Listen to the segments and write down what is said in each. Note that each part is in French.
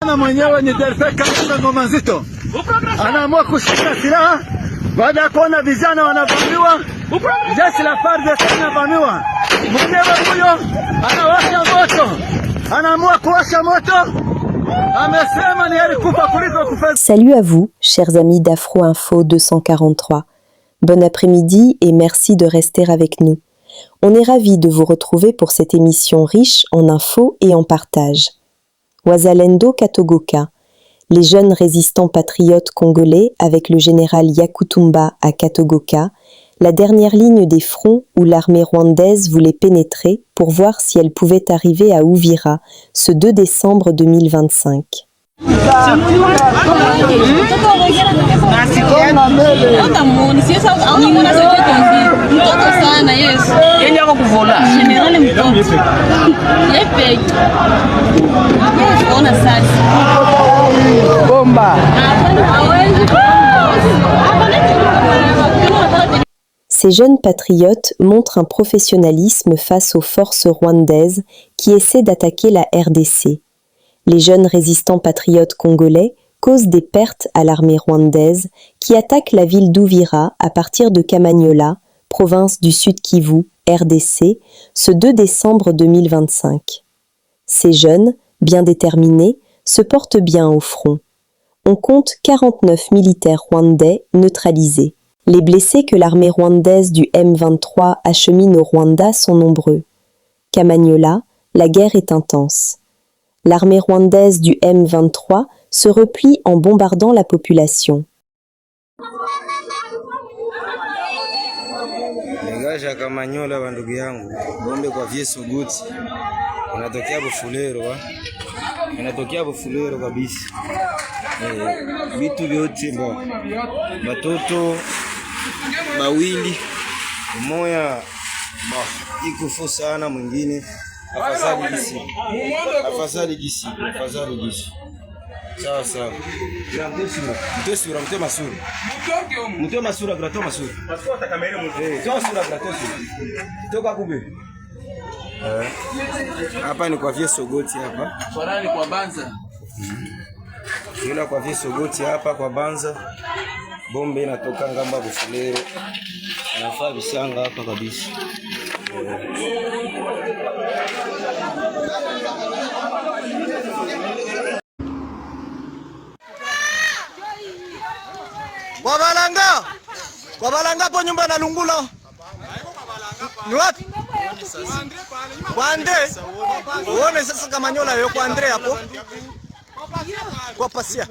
Gavana mwenyewe ni Delphin Kalonzo Ngoma Nzito anaamua kushika silaha baada ya kuona vijana wanavamiwa, jeshi la FARDC linavamiwa. Mwenyewe huyo anawasha moto, anaamua kuwasha moto. Amesema ni heri kufa kuliko kufa. Salut à vous, chers amis d'Afro Info 243. Bon après-midi et merci de rester avec nous. On est ravis de vous retrouver pour cette émission riche en infos et en partage. Wazalendo Katogoka, les jeunes résistants patriotes congolais avec le général Yakutumba à Katogoka, la dernière ligne des fronts où l'armée rwandaise voulait pénétrer pour voir si elle pouvait arriver à Uvira ce 2 décembre 2025. Ces jeunes patriotes montrent un professionnalisme face aux forces rwandaises qui essaient d'attaquer la RDC. Les jeunes résistants patriotes congolais causent des pertes à l'armée rwandaise qui attaque la ville d'Uvira à partir de Kamanyola, province du Sud Kivu, RDC, ce 2 décembre 2025. Ces jeunes, bien déterminés, se portent bien au front. On compte 49 militaires rwandais neutralisés. Les blessés que l'armée rwandaise du M23 achemine au Rwanda sont nombreux. Kamanyola, la guerre est intense. L'armée rwandaise du M23 se replie en bombardant la population. Ngaja Kamanyola wa ndugu yangu, bonde kwa Vyesu Guti. Inatokea Bufulero kabisa. Vitu vyote batoto bawili umoya ikufu sana, mwingine afasali gisi sawa sawa. Mtwe masura grato masura toa sura grato toka kube. Hapa ni kwa Vyesu Goti hapa. Kwarani kwa Banza. Ila kwa Vyesu Goti hapa kwa Banza. Bombe inatoka ngamba Bufulero. Nafaa bisanga hapa kabisa. Kwa Balanga hapo nyumba na Lungula. Ni wapi? Kwa Andre. Uone sasa Kamanyola yo kwa Andre hapo. Kwa Pasia.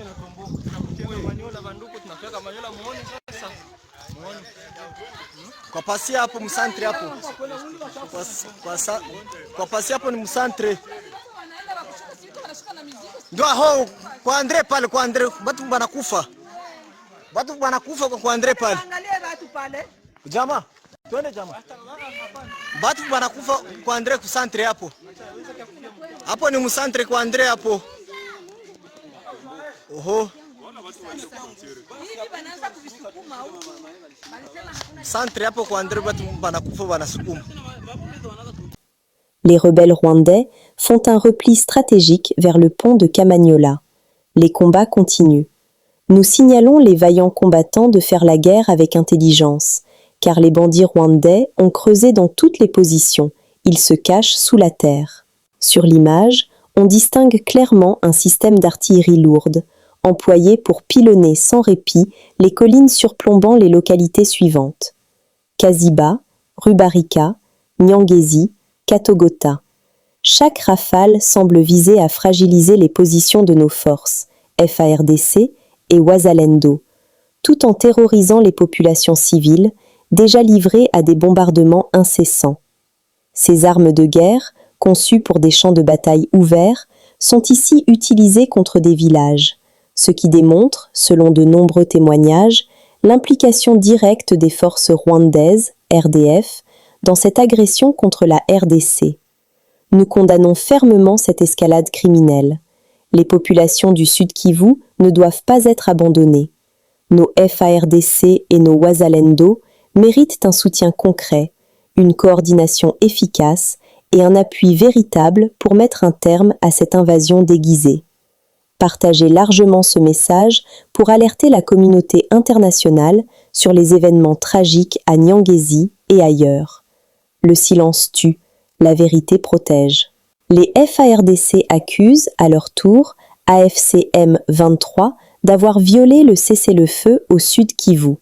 Kwa Pasia hapo msantre hapo. Kwa Pasia hapo ni msantre. Ndio ho kwa Andre pale, kwa Andre watu wanakufa. Watu wanakufa kwa Andre pale. Jamaa, twende jamaa. Watu wanakufa kwa Andre kusantre hapo. Hapo ni msantre kwa Andre hapo. Oho. Santre hapo kwa Andre watu wanakufa wanasukuma. Les rebelles rwandais font un repli stratégique vers le pont de Kamanyola. Les combats continuent. Nous signalons les vaillants combattants de faire la guerre avec intelligence, car les bandits rwandais ont creusé dans toutes les positions. Ils se cachent sous la terre. Sur l'image, on distingue clairement un système d'artillerie lourde, employé pour pilonner sans répit les collines surplombant les localités suivantes: Kaziba, Rubarika, Nyangezi, Katogota. Chaque rafale semble viser à fragiliser les positions de nos forces, FARDC et Wazalendo, tout en terrorisant les populations civiles, déjà livrées à des bombardements incessants. Ces armes de guerre, conçues pour des champs de bataille ouverts, sont ici utilisées contre des villages, ce qui démontre, selon de nombreux témoignages, l'implication directe des forces rwandaises, RDF, dans cette agression contre la RDC. Nous condamnons fermement cette escalade criminelle. Les populations du Sud Kivu ne doivent pas être abandonnées. Nos FARDC et nos Wazalendo méritent un soutien concret, une coordination efficace et un appui véritable pour mettre un terme à cette invasion déguisée. Partagez largement ce message pour alerter la communauté internationale sur les événements tragiques à Nyangezi et ailleurs. Le silence tue, la vérité protège. Les FARDC accusent, à leur tour, AFC M23 d'avoir violé le cessez-le-feu au Sud Kivu.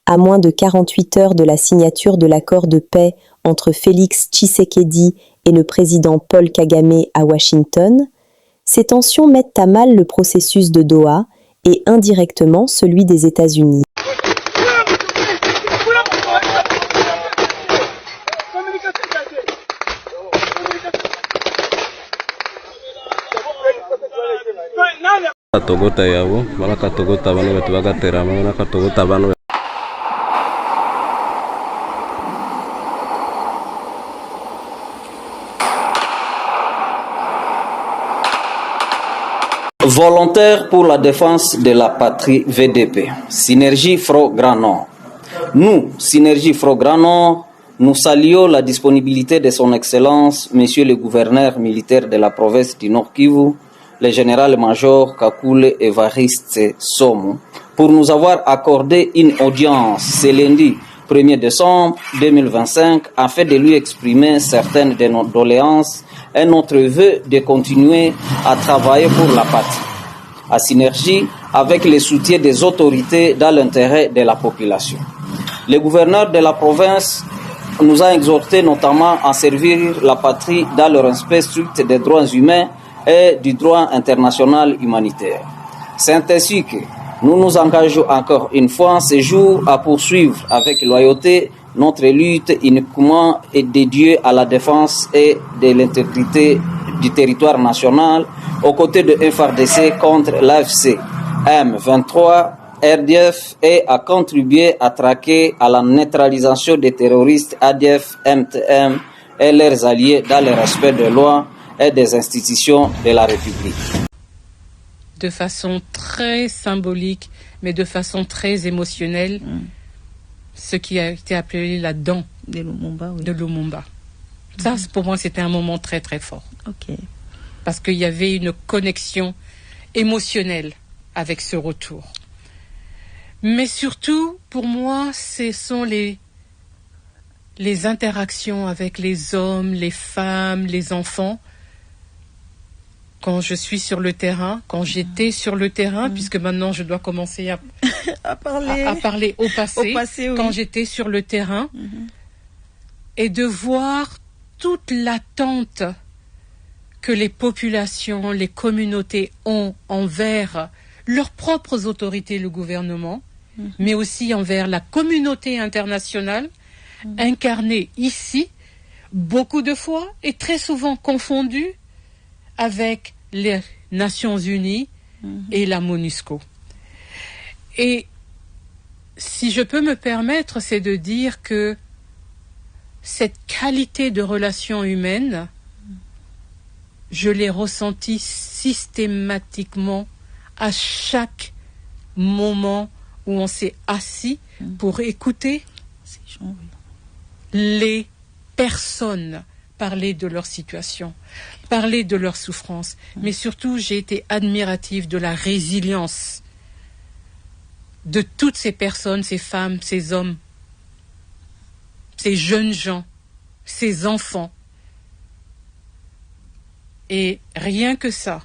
À moins de 48 heures de la signature de l'accord de paix entre Félix Tshisekedi et le président Paul Kagame à Washington, ces tensions mettent à mal le processus de Doha et indirectement celui des États-Unis. Volontaires pour la défense de la patrie VDP, Synergie Front Grand Nord. Nous, Synergie Front Grand Nord, nous saluons la disponibilité de son Excellence, Monsieur le gouverneur militaire de la province du Nord Kivu, le général-major Kakule Evariste Somo, pour nous avoir accordé une audience ce lundi 1er décembre 2025 afin de lui exprimer certaines de nos doléances et notre vœu de continuer à travailler pour la patrie, à synergie avec le soutien des autorités dans l'intérêt de la population. Le gouverneur de la province nous a exhortés notamment à servir la patrie dans le respect strict des droits humains et du droit international humanitaire. C'est ainsi que nous nous engageons encore une fois ce jour à poursuivre avec loyauté notre lutte uniquement dédiée à la défense et de l'intégrité du territoire national aux côtés de FARDC contre l'AFC M23, RDF et à contribuer à traquer à la neutralisation des terroristes ADF, MTM et leurs alliés dans le respect des lois et des institutions de la République. De façon très symbolique, mais de façon très émotionnelle, ce qui a été appelé la dent de Lumumba. Oui. De Lumumba. Ça, pour moi, c'était un moment très, très fort. Okay. Parce qu'il y avait une connexion émotionnelle avec ce retour. Mais surtout, pour moi, ce sont les interactions avec les hommes, les femmes, les enfants. Quand je suis sur le terrain, quand j'étais sur le terrain, puisque maintenant je dois commencer à parler au passé, oui. Quand j'étais sur le terrain, et de voir toute l'attente que les populations, les communautés ont envers leurs propres autorités, le gouvernement, mais aussi envers la communauté internationale, incarnée ici, beaucoup de fois, et très souvent confondue avec les Nations Unies et la MONUSCO. Et si je peux me permettre, c'est de dire que cette qualité de relation humaine, je l'ai ressentie systématiquement à chaque moment où on s'est assis pour écouter les personnes parler de leur situation, parler de leur souffrance. Mais surtout, j'ai été admirative de la résilience de toutes ces personnes, ces femmes, ces hommes, ces jeunes gens, ces enfants. Et rien que ça,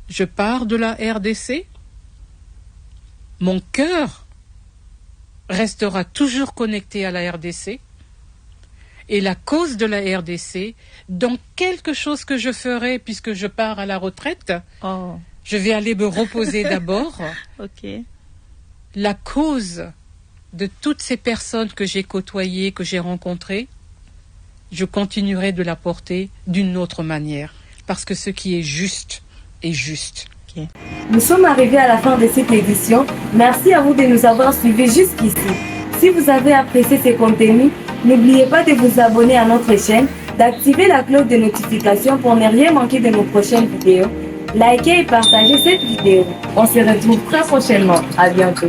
je pars de la RDC, mon cœur restera toujours connecté à la RDC, et la cause de la RDC, dans quelque chose que je ferai, puisque je pars à la retraite, je vais aller me reposer d'abord. Okay. La cause de toutes ces personnes que j'ai côtoyées, que j'ai rencontrées, je continuerai de la porter d'une autre manière. Parce que ce qui est juste est juste. Okay. Nous sommes arrivés à la fin de cette édition. Merci à vous de nous avoir suivis jusqu'ici. Si vous avez apprécié ces contenus, n'oubliez pas de vous abonner à notre chaîne, d'activer la cloche de notification pour ne rien manquer de nos prochaines vidéos. Likez et partagez cette vidéo. On se retrouve très prochainement. À bientôt.